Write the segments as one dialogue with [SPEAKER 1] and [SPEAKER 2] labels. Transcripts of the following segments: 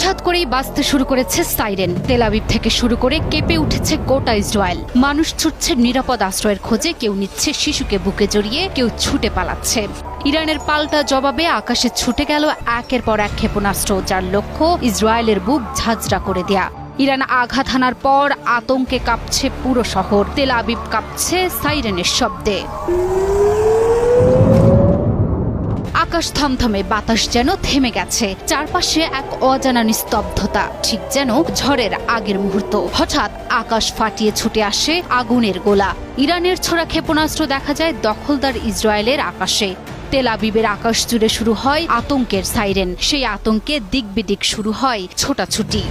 [SPEAKER 1] হঠাৎ করেই বাজতে শুরু করেছে সাইরেন। তেল আবিব থেকে শুরু করে কেঁপে উঠেছে গোটা ইসরায়েল। মানুষ ছুটছে নিরাপদ আশ্রয়ের খোঁজে, কেউ নিচ্ছে শিশুকে বুকে জড়িয়ে, কেউ ছুটে পালাচ্ছে। ইরানের পাল্টা জবাবে আকাশে ছুটে গেল একের পর এক ক্ষেপণাস্ত্র, যার লক্ষ্য ইসরায়েলের বুক ঝাঁঝরা করে দেয়া। ইরান আঘাত হানার পর আতঙ্কে কাঁপছে পুরো শহর। তেল আবিব কাঁপছে সাইরেনের শব্দে। আকাশ থমথমে, বাতাস যেন থেমে গেছে। চারপাশে এক অজানা নিস্তব্ধতা, ঠিক যেন ঝড়ের আগের মুহূর্ত। হঠাৎ আকাশ ফাটিয়ে ছুটে আসে আগুনের গোলা। ইরানের ছোড়া ক্ষেপণাস্ত্র দেখা যায় দখলদার ইসরায়েলের আকাশে। তেল আবিবের আকাশ জুড়ে শুরু হয় আতঙ্কের সাইরেন। সেই আতঙ্কে দিক বিদিক শুরু হয় ছোটাছুটি।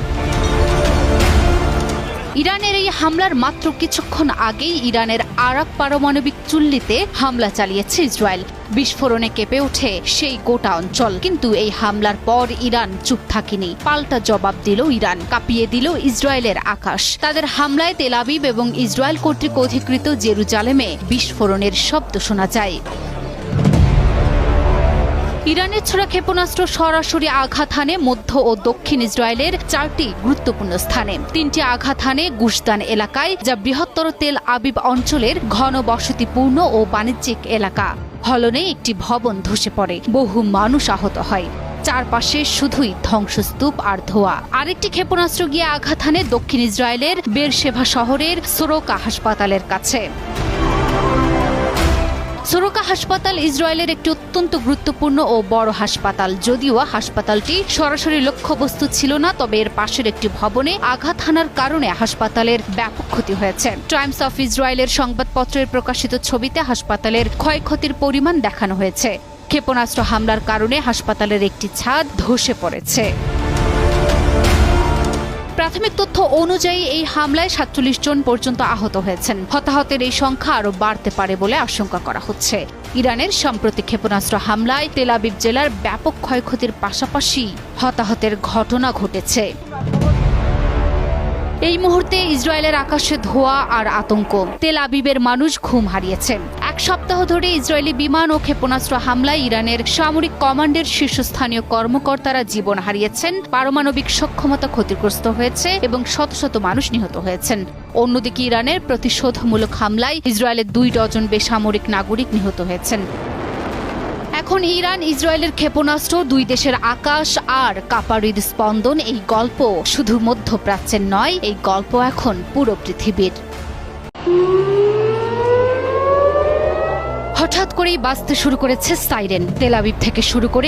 [SPEAKER 1] ইরানের এই হামলার মাত্র কিছুক্ষণ আগেই ইরানের আরাক পারমাণবিক চুল্লিতে হামলা চালিয়েছে ইসরায়েল। বিস্ফোরণে কেঁপে ওঠে সেই গোটা অঞ্চল। কিন্তু এই হামলার পর ইরান চুপ থাকেনি, পাল্টা জবাব দিল ইরান, কাঁপিয়ে দিল ইসরায়েলের আকাশ। তাদের হামলায় তেল আবিব এবং ইসরায়েল কর্তৃক অধিকৃত জেরুজালেমে বিস্ফোরণের শব্দ শোনা যায়। ইরানের ছোড়া ক্ষেপণাস্ত্র সরাসরি আঘাত হানে মধ্য ও দক্ষিণ ইসরায়েলের 4টি গুরুত্বপূর্ণ স্থানে। 3টি আঘাত হানে গুশদান এলাকায়, যা বৃহত্তর তেল আবিব অঞ্চলের ঘন বসতিপূর্ণ ও বাণিজ্যিক এলাকা। ফলনে একটি ভবন ধসে পড়ে, বহু মানুষ আহত হয়। চারপাশে শুধুই ধ্বংসস্তূপ আর ধোঁয়া। আরেকটি ক্ষেপণাস্ত্র গিয়ে আঘাত হানে দক্ষিণ ইসরায়েলের বেরশেভা শহরের সোরোকা হাসপাতালের কাছে। সোরোকা হাসপাতাল ইসরায়েলের একটি অত্যন্ত গুরুত্বপূর্ণ ও বড় হাসপাতাল। যদিও হাসপাতালটি সরাসরি লক্ষ্যবস্তু ছিল না, তবে এর পাশের একটি ভবনে আঘাত হানার কারণে হাসপাতালের ব্যাপক ক্ষতি হয়েছে। টাইমস অফ ইসরায়েলের সংবাদপত্রের প্রকাশিত ছবিতে হাসপাতালের ক্ষয়ক্ষতির পরিমাণ দেখানো হয়েছে। ক্ষেপণাস্ত্র হামলার কারণে হাসপাতালের একটি ছাদ ধসে পড়েছে। প্রাথমিক তথ্য অনুযায়ী এই হামলায় 47 জন পর্যন্ত আহত হয়েছেন। হতাহতের এই সংখ্যা আরও বাড়তে পারে বলে আশঙ্কা করা হচ্ছে। ইরানের সাম্প্রতিক ক্ষেপণাস্ত্র হামলায় তেল আবিব জেলার ব্যাপক ক্ষয়ক্ষতির পাশাপাশি হতাহতের ঘটনা ঘটেছে। এই মুহূর্তে ইসরায়েলের আকাশে ধোঁয়া আর আতঙ্ক। তেল আবিবের মানুষ ঘুম হারিয়েছে। এক সপ্তাহ ধরে ইসরায়েলি বিমান ও ক্ষেপণাস্ত্র হামলায় ইরানের সামরিক কমান্ডের শীর্ষস্থানীয় কর্মকর্তারা জীবন হারিয়েছেন, পারমাণবিক সক্ষমতা ক্ষতিগ্রস্ত হয়েছে এবং শত শত মানুষ নিহত হয়েছেন। অন্যদিকে ইরানের প্রতিশোধমূলক হামলায় ইসরায়েলের 2 ডজন বেসামরিক নাগরিক নিহত হয়েছেন। এখন ইরান ইসরায়েলের ক্ষেপণাস্ত্র, 2 দেশের আকাশ আর কাঁপা হৃদস্পন্দন। এই গল্প শুধু মধ্যপ্রাচ্যের নয়, এই গল্প এখন পুরো পৃথিবীর। হঠাৎ করেই বাজতে শুরু করেছে সাইরেন। তেল আবিব থেকে শুরু করে